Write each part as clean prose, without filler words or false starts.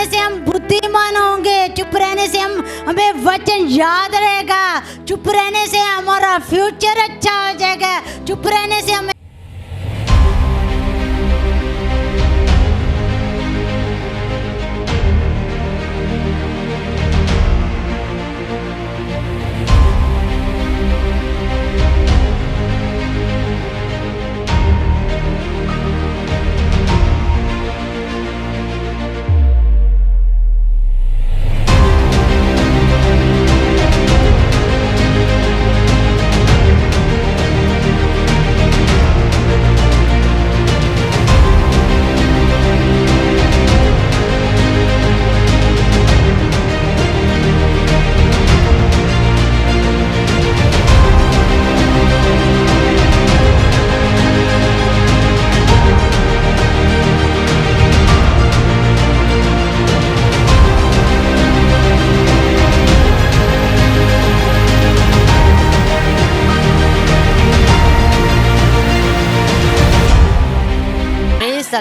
रहने से हम बुद्धिमान होंगे, चुप रहने से हमें वचन याद रहेगा, चुप रहने से हमारा फ्यूचर अच्छा हो जाएगा, चुप रहने से हमें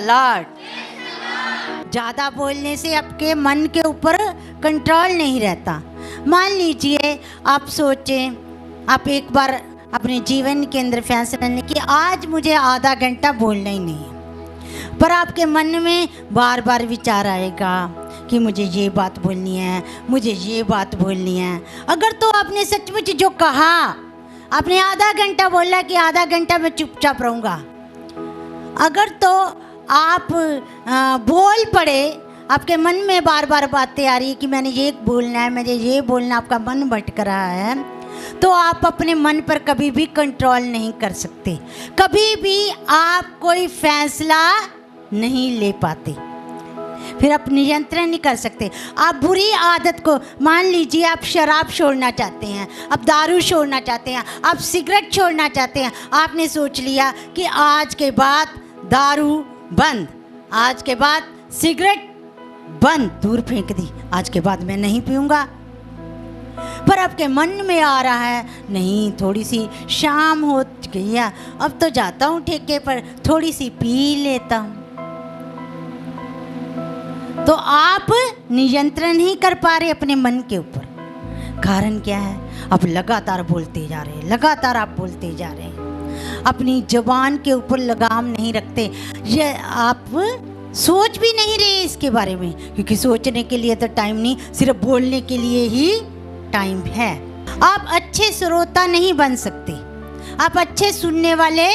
लॉर्ड। ज़्यादा बोलने से आपके मन के ऊपर कंट्रोल नहीं रहता। मान लीजिए आप सोचें, आप एक बार अपने जीवन के अंदर फैसला लें कि आज मुझे आधा घंटा बोलना ही नहीं है, पर आपके मन में बार बार विचार आएगा कि मुझे ये बात बोलनी है, मुझे ये बात बोलनी है। अगर तो आपने सचमुच जो कहा, आपने आधा घंटा बोला कि आधा घंटा मैं चुपचाप रहूँगा, अगर तो आप बोल पड़े, आपके मन में बार बार बातें आ रही है कि मैंने ये बोलना है, मुझे ये बोलना, आपका मन भटक रहा है, तो आप अपने मन पर कभी भी कंट्रोल नहीं कर सकते, कभी भी आप कोई फैसला नहीं ले पाते, फिर आप नियंत्रण नहीं कर सकते। आप बुरी आदत को, मान लीजिए आप शराब छोड़ना चाहते हैं, आप दारू छोड़ना चाहते हैं, आप सिगरेट छोड़ना चाहते हैं, आपने सोच लिया कि आज के बाद दारू बंद, आज के बाद सिगरेट बंद, दूर फेंक दी, आज के बाद मैं नहीं पीऊंगा। पर आपके मन में आ रहा है, नहीं थोड़ी सी शाम हो गई है, अब तो जाता हूँ ठेके पर, थोड़ी सी पी लेता हूँ। तो आप नियंत्रण नहीं कर पा रहे अपने मन के ऊपर। कारण क्या है? आप लगातार बोलते जा रहे हैं, लगातार आप बोलते जा रहे हैं, अपनी जुबान के ऊपर लगाम नहीं रखते। ये आप सोच भी नहीं रहे इसके बारे में, क्योंकि सोचने के लिए तो टाइम नहीं, सिर्फ बोलने के लिए ही टाइम है। आप अच्छे श्रोता नहीं बन सकते, आप अच्छे सुनने वाले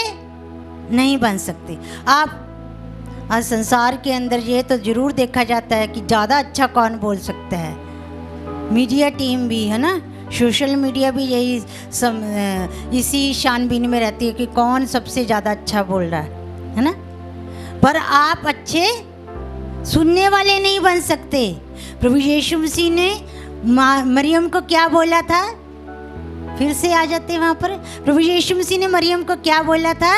नहीं बन सकते। आप आज संसार के अंदर ये तो ज़रूर देखा जाता है कि ज़्यादा अच्छा कौन बोल सकता है। मीडिया टीम भी है ना, सोशल मीडिया भी यही इसी छानबीन में रहती है कि कौन सबसे ज़्यादा अच्छा बोल रहा है ना। पर आप अच्छे सुनने वाले नहीं बन सकते। प्रभु यीशु मसीह ने मरियम को क्या बोला था? फिर से आ जाते हैं वहाँ पर। प्रभु यीशु मसीह ने मरियम को क्या बोला था?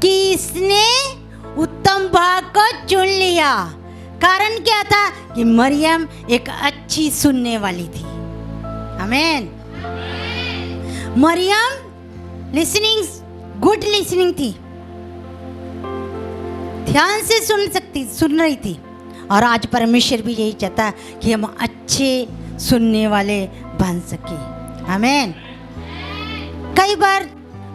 कि इसने उत्तम भाग को चुन लिया। कारण क्या था? कि मरियम एक अच्छी सुनने वाली थी। आमीन। मरियम लिसनिंग, गुड लिसनिंग थी, ध्यान से सुन रही थी। और आज परमेश्वर भी यही चाहता है कि हम अच्छे सुनने वाले बन सके। आमीन। कई बार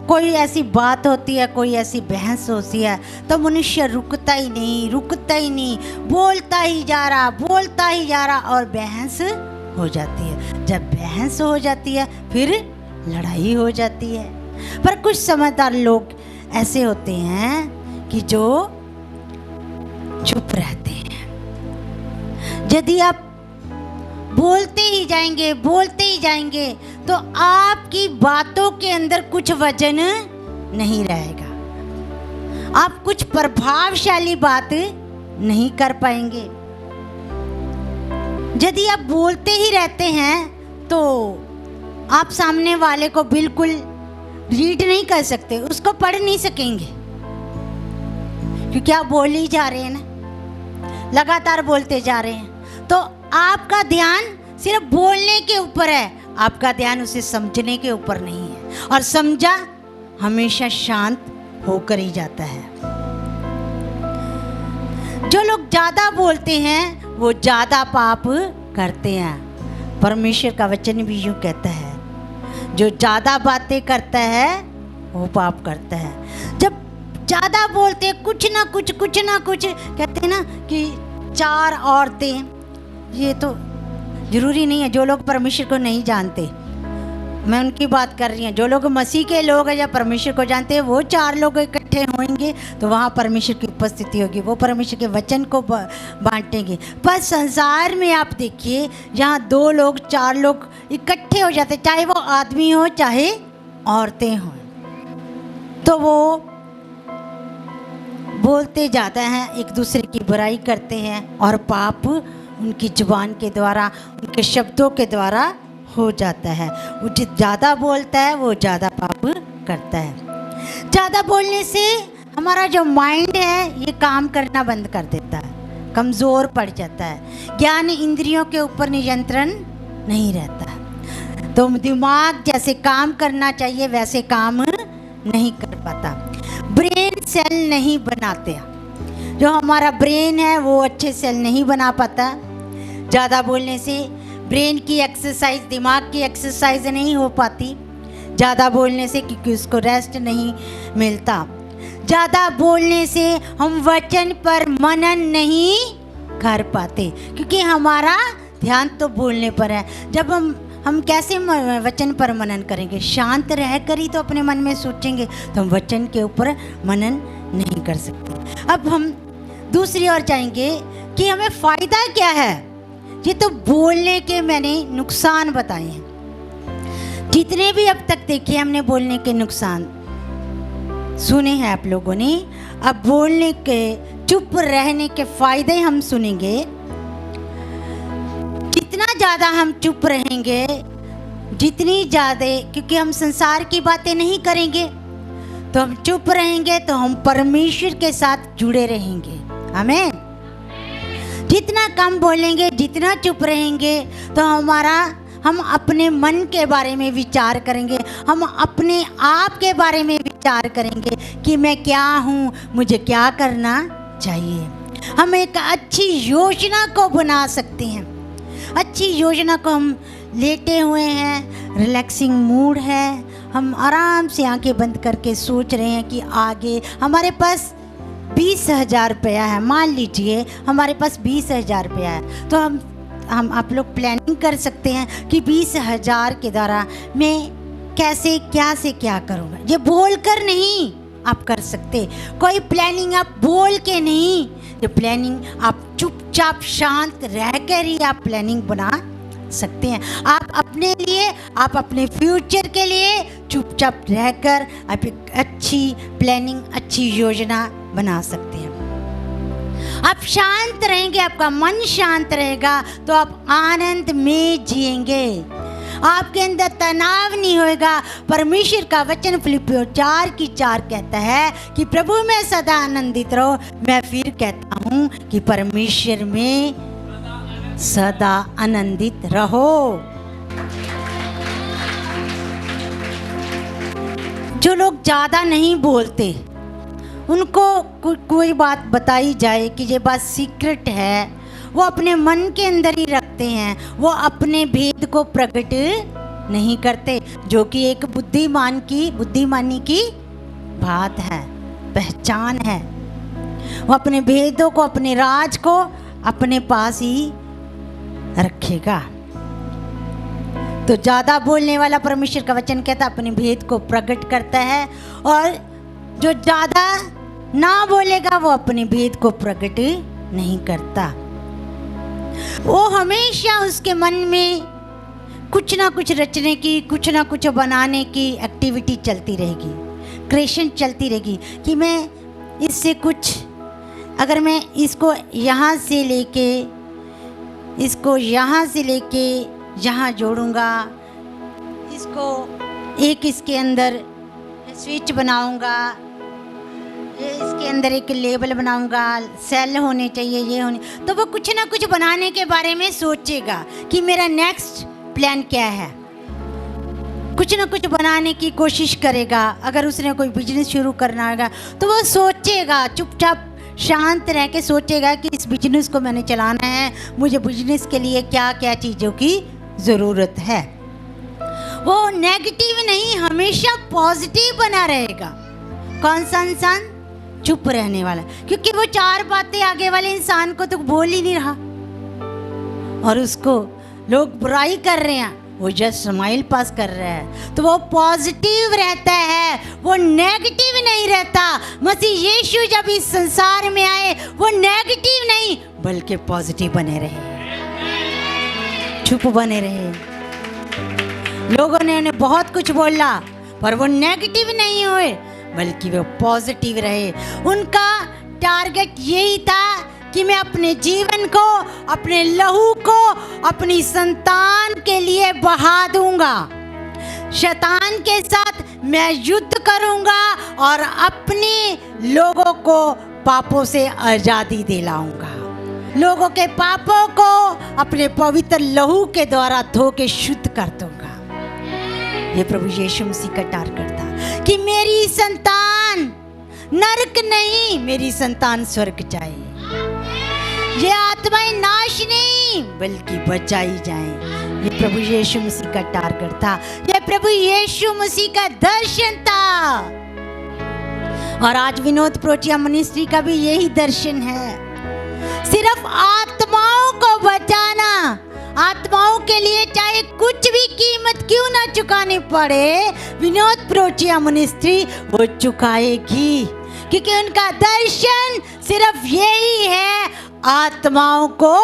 कोई ऐसी बात होती है, कोई ऐसी बहस होती है, तो मनुष्य रुकता ही नहीं, बोलता ही जा रहा और बहस हो जाती है। जब बहस हो जाती है फिर लड़ाई हो जाती है। पर कुछ समझदार लोग ऐसे होते हैं कि जो चुप रहते हैं। यदि आप बोलते ही जाएंगे तो आपकी बातों के अंदर कुछ वजन नहीं रहेगा, आप कुछ प्रभावशाली बात नहीं कर पाएंगे। यदि आप बोलते ही रहते हैं तो आप सामने वाले को बिल्कुल रीड नहीं कर सकते, उसको पढ़ नहीं सकेंगे, क्योंकि आप बोल ही जा रहे हैं ना, लगातार बोलते जा रहे हैं। तो आपका ध्यान सिर्फ बोलने के ऊपर है, आपका ध्यान उसे समझने के ऊपर नहीं है। और समझा हमेशा शांत होकर ही जाता है। जो लोग ज़्यादा बोलते हैं वो ज़्यादा पाप करते हैं। परमेश्वर का वचन भी यूँ कहता है, जो ज़्यादा बातें करता है वो पाप करता है। जब ज़्यादा बोलते कुछ ना कुछ कहते हैं ना कि 4 औरतें, ये तो ज़रूरी नहीं है। जो लोग परमेश्वर को नहीं जानते, मैं उनकी बात कर रही हूँ। जो लोग मसीह के लोग हैं या परमेश्वर को जानते हैं, वो 4 लोग इकट्ठे होंगे तो वहाँ परमेश्वर की उपस्थिति होगी, वो परमेश्वर के वचन को बांटेंगे। पर संसार में आप देखिए, जहाँ 2 लोग 4 लोग इकट्ठे हो जाते, चाहे वो आदमी हो चाहे औरतें हों, तो वो बोलते जाते हैं, एक दूसरे की बुराई करते हैं और पाप उनकी जुबान के द्वारा, उनके शब्दों के द्वारा हो जाता है। वो जो ज़्यादा बोलता है वो ज़्यादा पाप करता है। ज़्यादा बोलने से हमारा जो माइंड है ये काम करना बंद कर देता है, कमज़ोर पड़ जाता है। ज्ञान इंद्रियों के ऊपर नियंत्रण नहीं रहता है, तो दिमाग जैसे काम करना चाहिए वैसे काम नहीं कर पाता। ब्रेन सेल नहीं बनाते, जो हमारा ब्रेन है वो अच्छे सेल नहीं बना पाता। ज़्यादा बोलने से ब्रेन की एक्सरसाइज, दिमाग की एक्सरसाइज नहीं हो पाती ज़्यादा बोलने से, क्योंकि उसको रेस्ट नहीं मिलता। ज़्यादा बोलने से हम वचन पर मनन नहीं कर पाते, क्योंकि हमारा ध्यान तो बोलने पर है। जब हम कैसे वचन पर मनन करेंगे? शांत रहकर ही तो अपने मन में सोचेंगे, तो हम वचन के ऊपर मनन नहीं कर सकते। अब हम दूसरी ओर जाएंगे कि हमें फ़ायदा क्या है। ये तो बोलने के मैंने नुकसान बताए हैं, जितने भी अब तक देखे हमने बोलने के नुकसान सुने हैं आप लोगों ने। अब बोलने के, चुप रहने के फ़ायदे हम सुनेंगे। जितना ज़्यादा हम चुप रहेंगे, जितनी ज़्यादा, क्योंकि हम संसार की बातें नहीं करेंगे, तो हम चुप रहेंगे तो हम परमेश्वर के साथ जुड़े रहेंगे। आमीन। जितना कम बोलेंगे, जितना चुप रहेंगे, तो हम अपने मन के बारे में विचार करेंगे, हम अपने आप के बारे में विचार करेंगे कि मैं क्या हूँ, मुझे क्या करना चाहिए। हम एक अच्छी योजना को बना सकते हैं। अच्छी योजना को हम लेटे हुए हैं, रिलैक्सिंग मूड है, हम आराम से आंखें बंद करके सोच रहे हैं कि आगे हमारे पास 20,000 रुपया है। मान लीजिए हमारे पास 20,000 रुपया है, तो हम आप लोग प्लानिंग कर सकते हैं कि 20,000 के द्वारा मैं कैसे क्या से क्या करूँगा। ये बोल कर नहीं आप कर सकते, कोई प्लानिंग आप बोल के नहीं, ये प्लानिंग आप चुपचाप शांत रहकर ही आप प्लानिंग बना सकते हैं। आप अपने लिए, आप अपने फ्यूचर के लिए चुपचाप रहकर आप एक अच्छी प्लानिंग, अच्छी योजना बना सकते हैं। आप शांत रहेंगे, आपका मन शांत रहेगा, तो आप आनंद में जिएंगे, आपके अंदर तनाव नहीं होएगा। परमेश्वर का वचन फिलिपियों 4:4 कहता है कि प्रभु में सदा आनंदित रहो। मैं फिर कहता हूँ कि परमेश्वर में सदा आनंदित रहो। जो लोग ज़्यादा नहीं बोलते, उनको कोई बात बताई जाए कि ये बात सीक्रेट है, वो अपने मन के अंदर ही रखते हैं, वो अपने भेद को प्रकट नहीं करते, जो कि एक बुद्धिमानी की बात है, पहचान है। वो अपने भेदों को, अपने राज को अपने पास ही रखेगा। तो ज़्यादा बोलने वाला, परमेश्वर का वचन कहता है, अपने भेद को प्रकट करता है, और जो ज़्यादा ना बोलेगा वो अपने भेद को प्रकट नहीं करता। वो हमेशा उसके मन में कुछ ना कुछ रचने की, कुछ ना कुछ बनाने की एक्टिविटी चलती रहेगी, क्रिएशन चलती रहेगी कि मैं इससे कुछ, अगर मैं इसको यहाँ से लेके, इसको यहाँ से लेके यहाँ जोड़ूंगा, इसको एक इसके अंदर स्विच बनाऊंगा, ये इसके अंदर एक लेबल बनाऊंगा, सेल होने चाहिए, ये होने, तो वो कुछ ना कुछ बनाने के बारे में सोचेगा कि मेरा नेक्स्ट प्लान क्या है। कुछ ना कुछ बनाने की कोशिश करेगा। अगर उसने कोई बिजनेस शुरू करना होगा तो वो सोचेगा, चुपचाप शांत रह के सोचेगा कि इस बिजनेस को मैंने चलाना है, मुझे बिजनेस के लिए क्या क्या चीज़ों की ज़रूरत है। वो नेगेटिव नहीं, हमेशा पॉजिटिव बना रहेगा। कौन सा इंसान? चुप रहने वाला, क्योंकि वो चार बातें आगे वाले इंसान को तो बोल ही नहीं रहा और उसको लोग बुराई कर रहे हैं, वो जस्ट स्माइल पास कर रहा है, तो वो पॉजिटिव रहता है, वो नेगेटिव नहीं रहता। मसीह यीशु जब इस संसार में आए वो नेगेटिव नहीं बल्कि पॉजिटिव बने रहे, चुप बने रहे। लोगों ने उन्हें बहुत कुछ बोला पर वो नेगेटिव नहीं हुए बल्कि वो पॉजिटिव रहे। उनका टारगेट यही था कि मैं अपने जीवन को, अपने लहू को अपनी संतान के लिए बहा दूंगा, शैतान के साथ मैं युद्ध करूंगा और अपने लोगों को पापों से आज़ादी दिलाऊंगा, लोगों के पापों को अपने पवित्र लहू के द्वारा धो के शुद्ध कर दूंगा। ये प्रभु यीशु मसीह का टारगेट था कि मेरी संतान नरक नहीं, मेरी संतान स्वर्ग जाए, ये आत्माएं नाश नहीं बल्कि बचाई जाएं। ये प्रभु यीशु मसीह का टारगेट था, ये प्रभु यीशु मसीह का दर्शन था। और आज विनोद प्रोचिया मिनिस्ट्री का भी यही दर्शन है, सिर्फ आत्माओं को बचाना, आत्माओं के लिए चाहे कुछ भी कीमत क्यों ना चुकानी पड़े, विनोद प्रोचिया मिनिस्ट्री वो चुकाएगी, क्योंकि उनका दर्शन सिर्फ यही है, आत्माओं को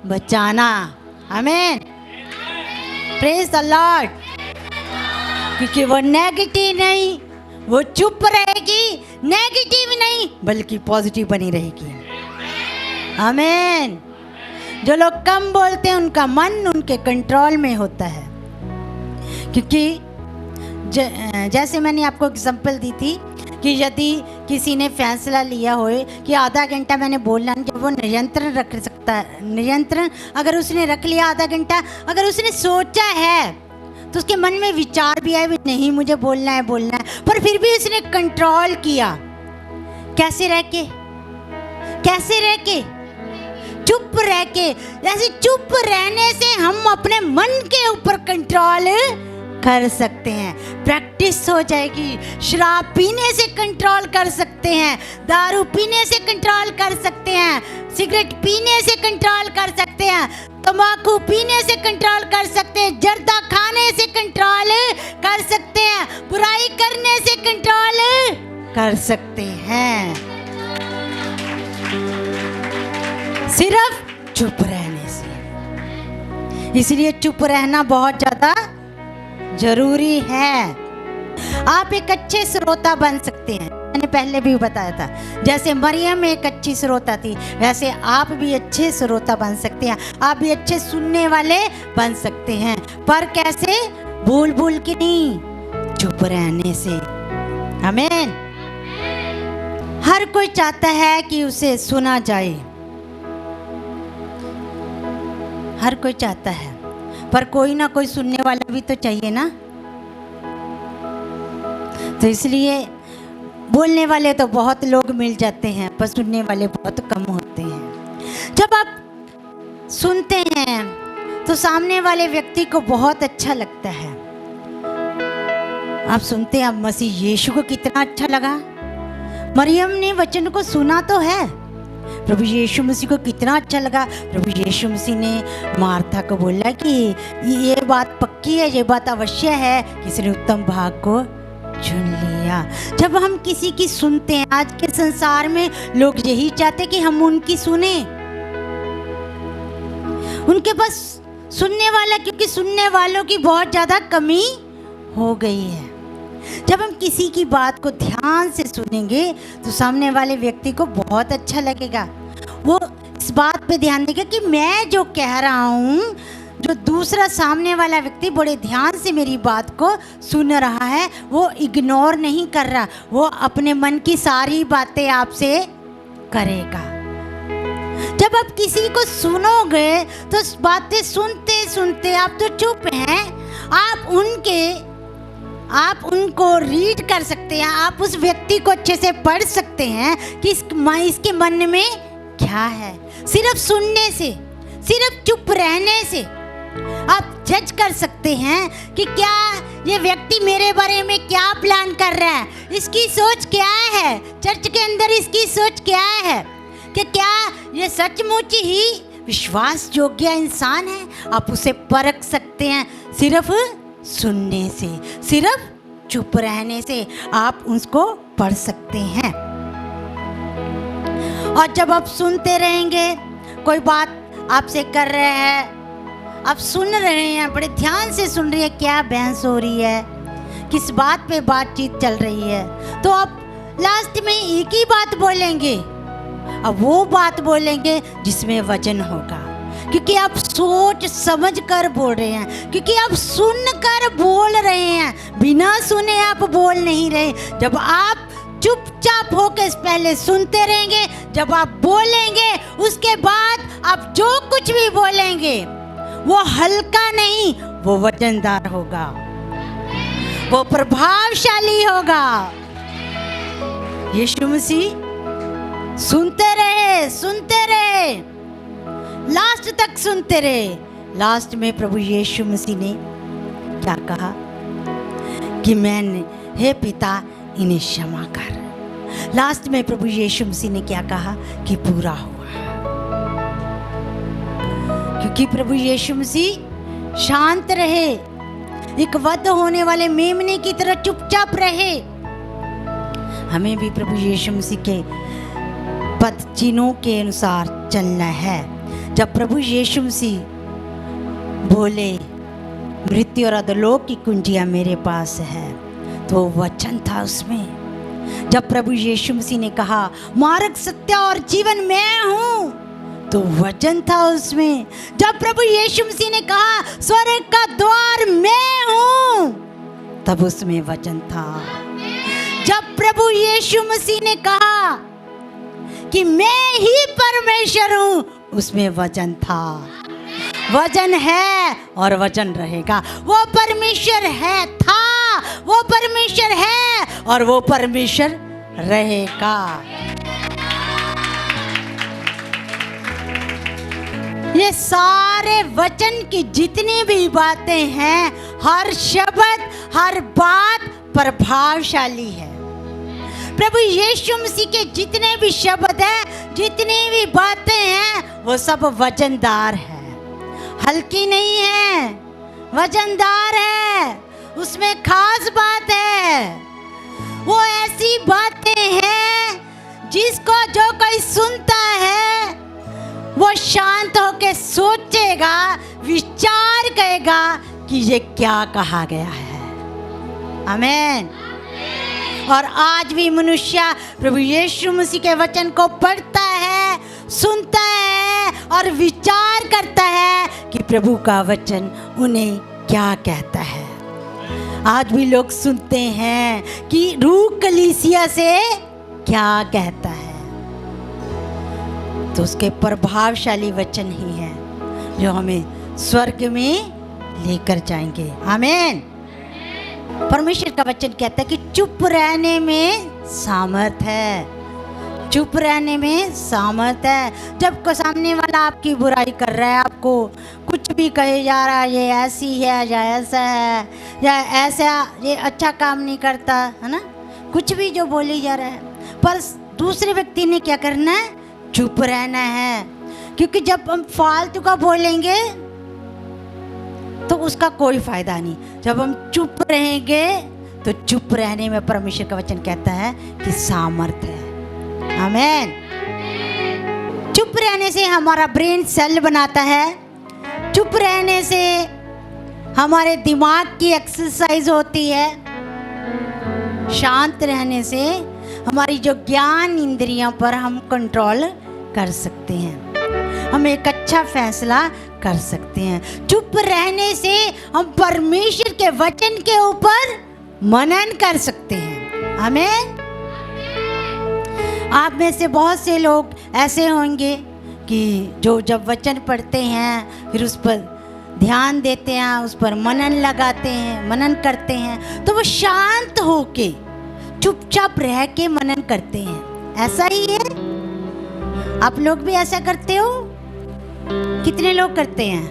बचाना। आमीन, प्रेज द लॉर्ड। क्योंकि वो नेगेटिव नहीं, वो चुप रहेगी, नेगेटिव नहीं बल्कि पॉजिटिव बनी रहेगी। आमीन। जो लोग कम बोलते हैं उनका मन उनके कंट्रोल में होता है, क्योंकि जैसे मैंने आपको एग्जांपल दी थी कि यदि किसी ने फैसला लिया हो कि आधा घंटा मैंने बोलना, जब वो नियंत्रण रख सकता है, नियंत्रण अगर उसने रख लिया आधा घंटा, अगर उसने सोचा है तो उसके मन में विचार भी आए भी नहीं मुझे बोलना है, पर फिर भी उसने कंट्रोल किया। कैसे रह के? चुप रह के। ऐसे चुप रहने से हम अपने मन के ऊपर कंट्रोल कर सकते हैं, प्रैक्टिस हो जाएगी। शराब पीने से कंट्रोल कर सकते हैं, दारू पीने से कंट्रोल कर सकते हैं, सिगरेट पीने से कंट्रोल कर सकते हैं, तंबाकू पीने से कंट्रोल कर सकते हैं, जर्दा खाने से कंट्रोल कर सकते हैं, बुराई करने से कंट्रोल कर सकते हैं, सिर्फ चुप रहने से। इसलिए चुप रहना बहुत ज्यादा जरूरी है। आप एक अच्छे श्रोता बन सकते हैं, मैंने पहले भी बताया था, जैसे मरियम एक अच्छी श्रोता थी वैसे आप भी अच्छे श्रोता बन सकते हैं, आप भी अच्छे सुनने वाले बन सकते हैं। पर कैसे? भूल के नहीं, चुप रहने से। आमीन। हर कोई चाहता है कि उसे सुना जाए, हर कोई चाहता है, पर कोई ना कोई सुनने वाला भी तो चाहिए ना। तो इसलिए बोलने वाले तो बहुत लोग मिल जाते हैं पर सुनने वाले बहुत कम होते हैं। जब आप सुनते हैं तो सामने वाले व्यक्ति को बहुत अच्छा लगता है। आप सुनते हैं, अब मसीह यीशु को कितना अच्छा लगा। मरियम ने वचन को सुना तो है, प्रभु यीशु मसीह को कितना अच्छा लगा। प्रभु यीशु मसीह ने मार्था को बोला कि ये बात पक्की है, ये बात अवश्य है, किसी ने उत्तम भाग को चुन लिया। जब हम किसी की सुनते हैं, आज के संसार में लोग यही चाहते कि हम उनकी सुने, उनके पास सुनने वाला, क्योंकि सुनने वालों की बहुत ज़्यादा कमी हो गई है। जब हम किसी की बात को ध्यान से सुनेंगे तो सामने वाले व्यक्ति को बहुत अच्छा लगेगा। वो इस बात पे ध्यान देगा कि मैं जो कह रहा हूँ, जो दूसरा सामने वाला व्यक्ति बड़े ध्यान से मेरी बात को सुन रहा है, वो इग्नोर नहीं कर रहा, वो अपने मन की सारी बातें आपसे करेगा। जब आप किसी को सुनोगे तो बातें सुनते सुनते आप तो चुप हैं, आप उनके आप उनको रीड कर सकते हैं, आप उस व्यक्ति को अच्छे से पढ़ सकते हैं कि इसके मन में क्या है। सिर्फ सुनने से, सिर्फ चुप रहने से आप जज कर सकते हैं कि क्या ये व्यक्ति मेरे बारे में क्या प्लान कर रहा है, इसकी सोच क्या है, चर्च के अंदर इसकी सोच क्या है, कि क्या ये सचमुच ही विश्वास योग्य इंसान है। आप उसे परख सकते हैं सिर्फ सुनने से, सिर्फ चुप रहने से आप उसको पढ़ सकते हैं। और जब आप सुनते रहेंगे, कोई बात आपसे कर रहे हैं, आप सुन रहे हैं, बड़े ध्यान से सुन रही है, क्या बहस हो रही है, किस बात पे बातचीत चल रही है, तो आप लास्ट में एक ही बात बोलेंगे। अब वो बात बोलेंगे जिसमें वजन होगा, क्योंकि आप सोच समझ कर बोल रहे हैं, क्योंकि आप सुन कर बोल रहे हैं, बिना सुने आप बोल नहीं रहे। जब आप चुपचाप होकर पहले सुनते रहेंगे, जब आप बोलेंगे उसके बाद आप जो कुछ भी बोलेंगे वो हल्का नहीं, वो वजनदार होगा, वो प्रभावशाली होगा। यीशु मसीह सुनते रहे, लास्ट तक सुनते रहे। लास्ट में प्रभु यीशु मसीह ने क्या कहा कि मैंने, हे पिता इन्हें क्षमा कर। लास्ट में प्रभु यीशु मसीह ने क्या कहा कि पूरा हुआ, क्योंकि प्रभु यीशु मसीह शांत रहे, एक वध होने वाले मेमने की तरह चुपचाप रहे। हमें भी प्रभु यीशु मसीह के पद चिन्हों के अनुसार चलना है। जब प्रभु यीशु मसीह बोले मृत्यु और अधोलोक की कुंजियां मेरे पास है, तो वचन था उसमें। जब प्रभु यीशु मसीह ने कहा मार्ग सत्य और जीवन मैं हूं, तो वचन था उसमें। जब प्रभु यीशु मसीह ने कहा स्वर्ग का द्वार मैं हूं, तब उसमें वचन था। जब प्रभु यीशु मसीह ने कहा कि मैं ही परमेश्वर हूं, उसमें वचन था। वचन है और वचन रहेगा। वो परमेश्वर है, था, वो परमेश्वर है और वो परमेश्वर रहेगा। ये सारे वचन की जितनी भी बातें हैं, हर शब्द, हर बात प्रभावशाली है। प्रभु यीशु मसीह के जितने भी शब्द हैं, जितनी भी बातें हैं, वो सब वजनदार है, हल्की नहीं है, वजनदार है। उसमें खास बात है, वो ऐसी बातें हैं जिसको जो कोई सुनता है वो शांत होकर सोचेगा, विचार करेगा कि ये क्या कहा गया है। आमीन। और आज भी मनुष्य प्रभु यीशु मसीह के वचन को पढ़ता है, सुनता है और विचार करता है कि प्रभु का वचन उन्हें क्या कहता है। आज भी लोग सुनते हैं कि रूह कलीसिया से क्या कहता है, तो उसके प्रभावशाली वचन ही है जो हमें स्वर्ग में लेकर जाएंगे। आमीन। परमेश्वर का वचन कहता है कि चुप रहने में सामर्थ है, चुप रहने में सामर्थ है। जब को सामने वाला आपकी बुराई कर रहा है, आपको कुछ भी कहे जा रहा है, ये ऐसी है या ऐसा है या ऐसा, ये अच्छा काम नहीं करता है ना, कुछ भी जो बोली जा रहा है, पर दूसरे व्यक्ति ने क्या करना है, चुप रहना है। क्योंकि जब हम फालतू का बोलेंगे तो उसका कोई फायदा नहीं। जब हम चुप रहेंगे तो चुप रहने में परमेश्वर का वचन कहता है कि सामर्थ है। आमीन। चुप रहने से हमारा ब्रेन सेल बनाता है, चुप रहने से हमारे दिमाग की एक्सरसाइज होती है, शांत रहने से हमारी जो ज्ञान इंद्रियों पर हम कंट्रोल कर सकते हैं, हम एक अच्छा फैसला कर सकते हैं। चुप रहने से हम परमेश्वर के वचन के ऊपर मनन कर सकते हैं। आमीन। आप में से बहुत से लोग ऐसे होंगे कि जो जब वचन पढ़ते हैं फिर उस पर ध्यान देते हैं, उस पर मनन लगाते हैं, मनन करते हैं, तो वो शांत होके चुपचाप रह के मनन करते हैं। ऐसा ही है, आप लोग भी ऐसा करते हो? कितने लोग करते हैं?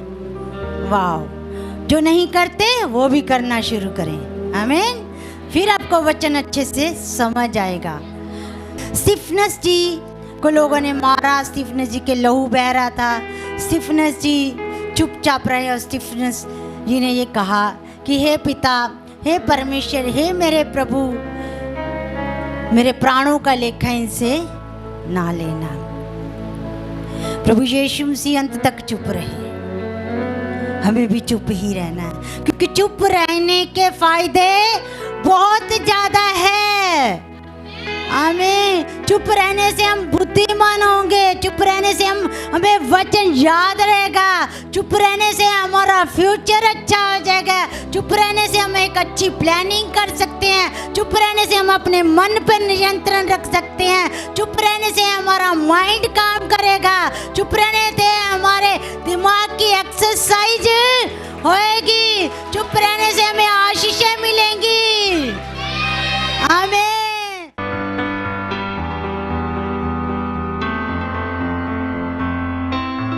वाह! जो नहीं करते वो भी करना शुरू करें। आमीन। फिर आपको वचन अच्छे से समझ आएगा। स्तिफनस जी को लोगों ने मारा, स्तिफनस जी के लहू बह रहा था, स्तिफनस जी चुपचाप रहे और स्तिफनस जी ने ये कहा कि हे पिता, हे परमेश्वर, हे मेरे प्रभु, मेरे प्राणों का लेखा इनसे ना लेना। प्रभु यीशु मसीह अंत तक चुप रहे। हमें भी चुप ही रहना है, क्योंकि चुप रहने के फायदे बहुत ज्यादा है। आमीन। चुप रहने से हम बुद्धिमान होंगे, चुप रहने से हमें वचन याद रहेगा, चुप रहने से हमारा फ्यूचर अच्छा हो जाएगा, चुप रहने से हम एक अच्छी प्लानिंग कर सकते हैं, चुप रहने से हम अपने मन पर नियंत्रण रख सकते हैं, चुप रहने से हमारा माइंड काम करेगा, चुप रहने से हमारे दिमाग की एक्सरसाइज होएगी, चुप रहने से हमें आशीष